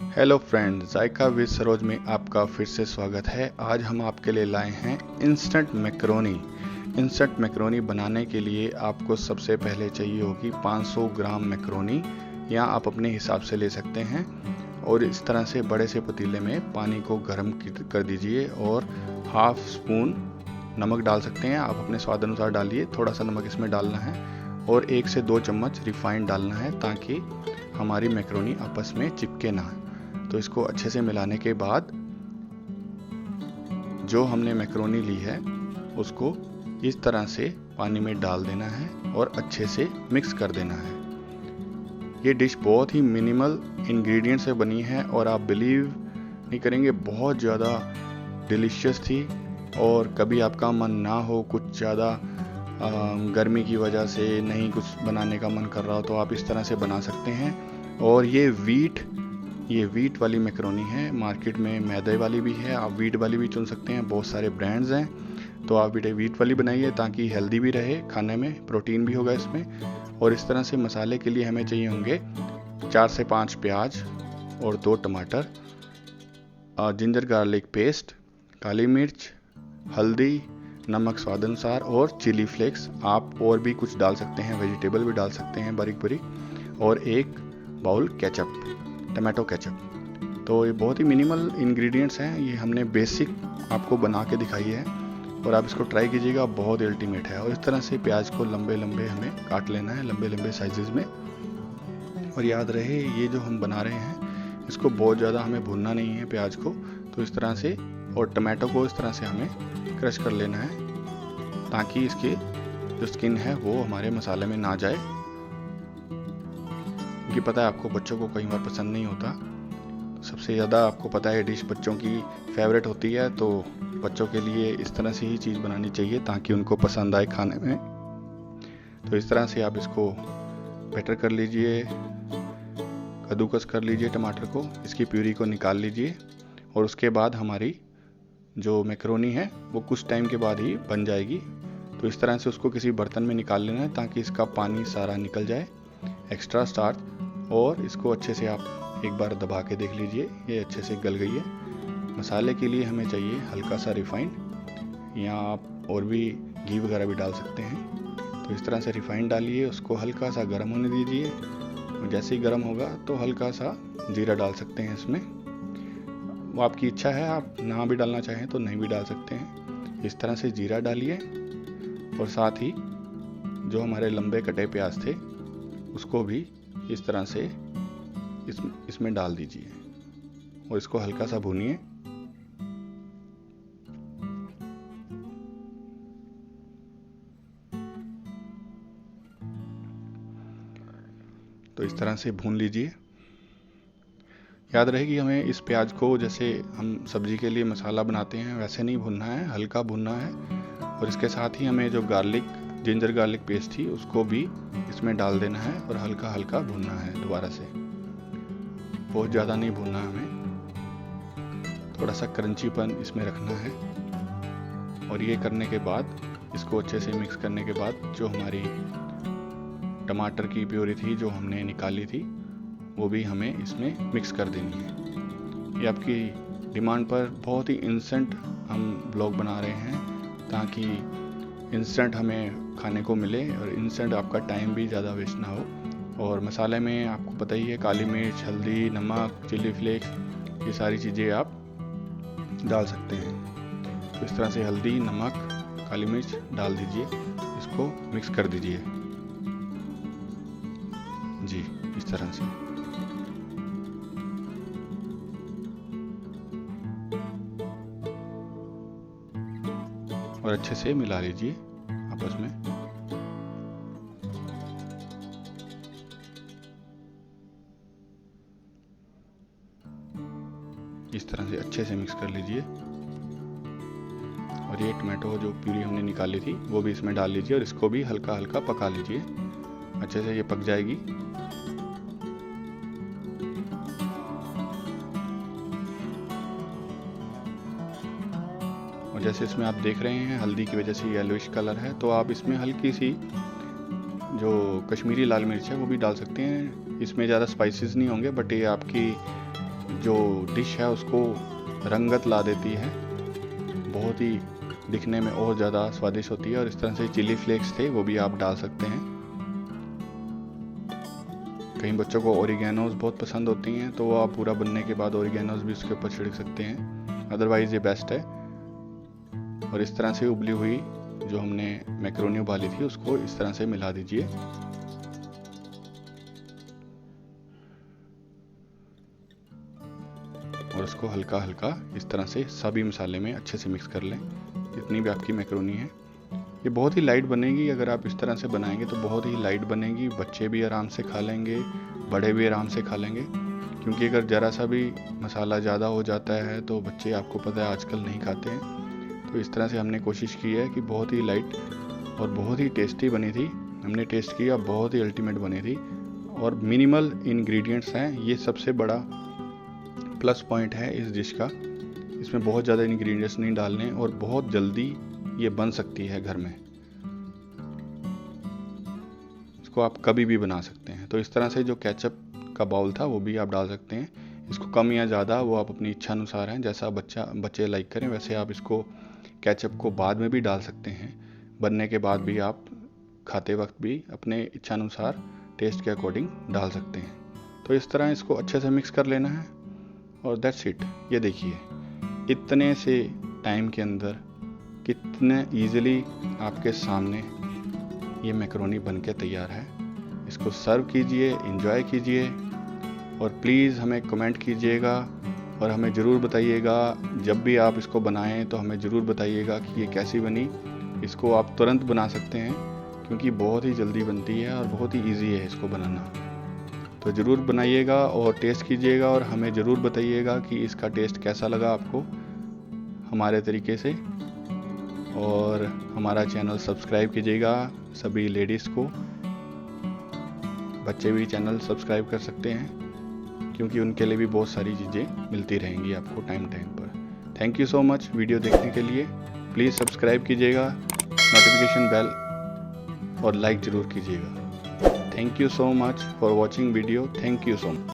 Hello friends, Zaika with Saroj में आपका फिर से स्वागत है। आज हम आपके लिए लाए हैं इंस्टेंट मैकरोनी। इंस्टेंट मैकरोनी बनाने के लिए आपको सबसे पहले चाहिए होगी 500 ग्राम मैकरोनी, या आप अपने हिसाब से ले सकते हैं। और इस तरह से बड़े से पतीले में पानी को गर्म कर दीजिए और हाफ स्पून नमक डाल सकते हैं, आप अपने स्वाद अनुसार डालिए। थोड़ा सा नमक इसमें डालना है और 1 से 2 चम्मच रिफाइंड डालना है ताकि हमारी मैकरोनी आपस में चिपके ना। तो इसको अच्छे से मिलाने के बाद जो हमने मैकरोनी ली है उसको इस तरह से पानी में डाल देना है और अच्छे से मिक्स कर देना है। ये डिश बहुत ही मिनिमल इंग्रेडिएंट से बनी है और आप बिलीव नहीं करेंगे, बहुत ज़्यादा डिलीशियस थी। और कभी आपका मन ना हो, कुछ ज़्यादा गर्मी की वजह से नहीं कुछ बनाने का मन कर रहा हो, तो आप इस तरह से बना सकते हैं। और ये वीट वाली मैकरोनी है। मार्केट में मैदे वाली भी है, आप वीट वाली भी चुन सकते हैं, बहुत सारे ब्रांड्स हैं। तो आप वीट वाली बनाइए ताकि हेल्दी भी रहे, खाने में प्रोटीन भी होगा इसमें। और इस तरह से मसाले के लिए हमें चाहिए होंगे 4 से 5 प्याज और 2 टमाटर, जिंजर गार्लिक पेस्ट, काली मिर्च, हल्दी, नमक स्वाद अनुसार और चिली फ्लेक्स। आप और भी कुछ डाल सकते हैं, वेजिटेबल भी डाल सकते हैं बारीक बारीक, और 1 बाउल केचप, टमाटो केचप। तो ये बहुत ही मिनिमल इंग्रेडिएंट्स हैं, ये हमने बेसिक आपको बना के दिखाई है और आप इसको ट्राई कीजिएगा, बहुत अल्टीमेट है। और इस तरह से प्याज को लंबे लंबे हमें काट लेना है, लंबे लंबे साइजेस में। और याद रहे, ये जो हम बना रहे हैं इसको बहुत ज़्यादा हमें भूनना नहीं है प्याज को, तो इस तरह से। और टमाटो को इस तरह से हमें क्रश कर लेना है ताकि इसकी जो स्किन है वो हमारे मसाले में ना जाए, क्योंकि पता है आपको बच्चों को कई बार पसंद नहीं होता। सबसे ज़्यादा आपको पता है डिश बच्चों की फेवरेट होती है, तो बच्चों के लिए इस तरह से ही चीज़ बनानी चाहिए ताकि उनको पसंद आए खाने में। तो इस तरह से आप इसको बैटर कर लीजिए, कद्दूकस कर लीजिए टमाटर को, इसकी प्यूरी को निकाल लीजिए। और उसके बाद हमारी जो मैकरोनी है वो कुछ टाइम के बाद ही बन जाएगी। तो इस तरह से उसको किसी बर्तन में निकाल लेना है ताकि इसका पानी सारा निकल जाए, एक्स्ट्रा स्टार्च। और इसको अच्छे से आप एक बार दबा के देख लीजिए, ये अच्छे से गल गई है। मसाले के लिए हमें चाहिए हल्का सा रिफाइंड, या आप और भी घी वगैरह भी डाल सकते हैं। तो इस तरह से रिफाइंड डालिए, उसको हल्का सा गर्म होने दीजिए। और जैसे ही गर्म होगा तो हल्का सा जीरा डाल सकते हैं इसमें, वो आपकी इच्छा है, आप ना भी डालना चाहें तो नहीं भी डाल सकते हैं। इस तरह से जीरा डालिए और साथ ही जो हमारे लंबे कटे प्याज थे उसको भी इस तरह से इसमें डाल दीजिए और इसको हल्का सा भूनिए। तो इस तरह से भून लीजिए। याद रहे कि हमें इस प्याज को जैसे हम सब्जी के लिए मसाला बनाते हैं वैसे नहीं भूनना है, हल्का भूनना है। और इसके साथ ही हमें जो जिंजर गार्लिक पेस्ट थी उसको भी इसमें डाल देना है और हल्का हल्का भूनना है दोबारा से, बहुत ज़्यादा नहीं भूनना हमें, थोड़ा सा क्रंचीपन इसमें रखना है। और ये करने के बाद इसको अच्छे से मिक्स करने के बाद जो हमारी टमाटर की प्यूरी थी जो हमने निकाली थी वो भी हमें इसमें मिक्स कर देनी है। ये आपकी डिमांड पर बहुत ही इंस्टेंट हम ब्लॉग बना रहे हैं ताकि इंस्टेंट हमें खाने को मिले और इंस्टेंट आपका टाइम भी ज़्यादा वेस्ट ना हो। और मसाले में आपको पता ही है, काली मिर्च, हल्दी, नमक, चिली फ्लेक्स, ये सारी चीज़ें आप डाल सकते हैं। तो इस तरह से हल्दी, नमक, काली मिर्च डाल दीजिए, इसको मिक्स कर दीजिए जी, इस तरह से। और अच्छे से मिला लीजिए आपस में। इस तरह से अच्छे से मिक्स कर लीजिए। और ये टमाटो जो प्यूरी हमने निकाली थी वो भी इसमें डाल लीजिए और इसको भी हल्का हल्का पका लीजिए, अच्छे से ये पक जाएगी। और जैसे इसमें आप देख रहे हैं हल्दी की वजह से येलोइश कलर है, तो आप इसमें हल्की सी जो कश्मीरी लाल मिर्च है वो भी डाल सकते हैं। इसमें ज़्यादा स्पाइसेस नहीं होंगे, बट ये आपकी जो डिश है उसको रंगत ला देती है, बहुत ही दिखने में और ज़्यादा स्वादिष्ट होती है। और इस तरह से चिली फ्लेक्स थे वो भी आप डाल सकते हैं। कई बच्चों को ओरिगेनोज बहुत पसंद होती हैं, तो वो आप पूरा बनने के बाद ओरिगेनोज भी उसके ऊपर छिड़क सकते हैं, अदरवाइज़ ये बेस्ट है। और इस तरह से उबली हुई जो हमने मैक्रोनी उबाली थी उसको इस तरह से मिला दीजिए। और उसको हल्का हल्का इस तरह से सभी मसाले में अच्छे से मिक्स कर लें, जितनी भी आपकी मैक्रोनी है। ये बहुत ही लाइट बनेगी, अगर आप इस तरह से बनाएंगे तो बहुत ही लाइट बनेगी। बच्चे भी आराम से खा लेंगे, बड़े भी आराम से खा लेंगे, क्योंकि अगर ज़रा सा भी मसाला ज़्यादा हो जाता है तो बच्चे, आपको पता है, आजकल नहीं खाते हैं। तो इस तरह से हमने कोशिश की है कि बहुत ही लाइट और बहुत ही टेस्टी बनी थी। हमने टेस्ट किया, बहुत ही अल्टीमेट बनी थी। और मिनिमल इंग्रेडिएंट्स हैं, ये सबसे बड़ा प्लस पॉइंट है इस डिश का। इसमें बहुत ज़्यादा इंग्रेडिएंट्स नहीं डालने और बहुत जल्दी ये बन सकती है घर में। इसको आप कभी भी बना सकते हैं। तो इस तरह से जो केचप का बाउल था वो भी आप डाल सकते हैं। इसको कम या ज़्यादा वो आप अपनी इच्छा अनुसार हैं, जैसा बच्चे लाइक करें वैसे आप इसको केचप को बाद में भी डाल सकते हैं। बनने के बाद भी आप खाते वक्त भी अपने इच्छा अनुसार टेस्ट के अकॉर्डिंग डाल सकते हैं। तो इस तरह इसको अच्छे से मिक्स कर लेना है और दैट्स इट। ये देखिए इतने से टाइम के अंदर कितने ईजिली आपके सामने ये मैक्रोनी बन के तैयार है। इसको सर्व कीजिए, एंजॉय कीजिए और प्लीज़ हमें कमेंट कीजिएगा और हमें ज़रूर बताइएगा, जब भी आप इसको बनाएं तो हमें ज़रूर बताइएगा कि ये कैसी बनी। इसको आप तुरंत बना सकते हैं क्योंकि बहुत ही जल्दी बनती है और बहुत ही ईजी है इसको बनाना। तो ज़रूर बनाइएगा और टेस्ट कीजिएगा और हमें ज़रूर बताइएगा कि इसका टेस्ट कैसा लगा आपको हमारे तरीके से। और हमारा चैनल सब्सक्राइब कीजिएगा सभी लेडीज़ को, बच्चे भी चैनल सब्सक्राइब कर सकते हैं क्योंकि उनके लिए भी बहुत सारी चीज़ें मिलती रहेंगी आपको टाइम पर। Thank you so much video देखने के लिए। प्लीज़ सब्सक्राइब कीजिएगा, नोटिफिकेशन बेल और लाइक ज़रूर कीजिएगा। Thank you so much for watching video. Thank you so much.